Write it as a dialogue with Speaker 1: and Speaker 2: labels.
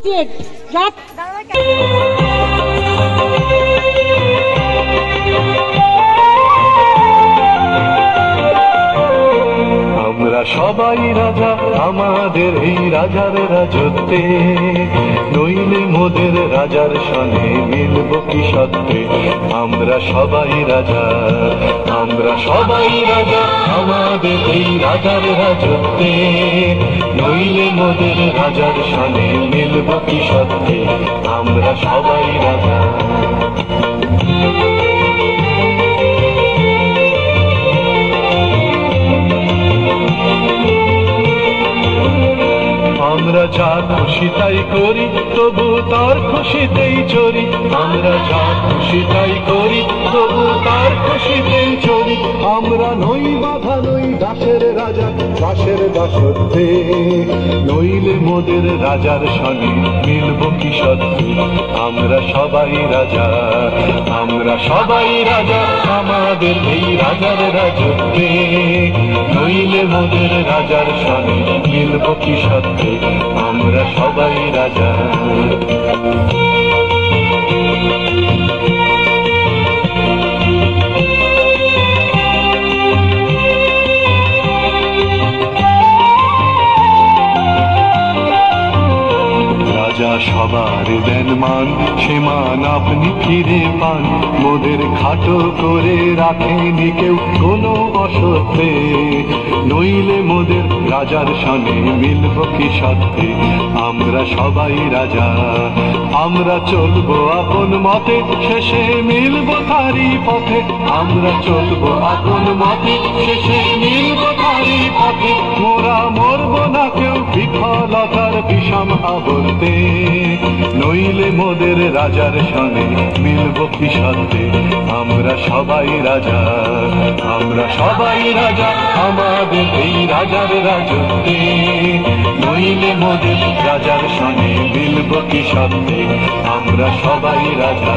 Speaker 1: Idiot রাত
Speaker 2: আমরা সবাই রাজা আমাদের এই রাজার রাজত্বে, নইলে মোদের রাজার সনে মিলব কি সত্ত্বে। আমরা সবাই রাজা, আমরা সবাই রাজা আমাদের এই রাজার রাজত্বে, নইলে মোদের রাজার সনে মিলব কি সত্ত্বে। আমরা সবাই রাজা। আমরা যা খুশি তাই করি, তবু তার খুশিতেই চরি। আমরা যা খুশি তাই করি, তবু তার খুশিতেই চরি। আমরা নই বাধা, নই দাসের রাজা, দাসের দাসত্বে, নইলে মোদের রাজার সঙ্গে মিলব কি সত্ত্বে। আমরা সবাই রাজা, আমরা সবাই রাজা আমাদের এই রাজার রাজত্বে, নইলে মোদের রাজার সঙ্গে মিলব কি সত্ত্বে। আমরা সবাই রাজা। রাজা সবার দেন মান, সে মান আপনি ফিরে পান। মোদের খাটো করে রাখেনি কেউ কোনো অসত্যে, নইলে মোদের রাজার সনে মিলব কি সত্ত্বে। আমরা সবাই রাজা, আমরা চলবো আপন মতে, শেষে মিলব তারি পথে। আমরা চলবো আপন মতে, শেষে মিলব তারি পথে। মোরা মরব না কেউ বিফলতার বিষম আবর্তে, নইলে মোদের রাজার সনে মিলব কি সত্ত্বে। আমরা সবাই রাজা, আমরা সবাই রাজা আমাদের এই রাজার রাজত্বে, নইলে মোদের রাজার সনে মিলব কি সত্ত্বে। আমরা সবাই রাজা।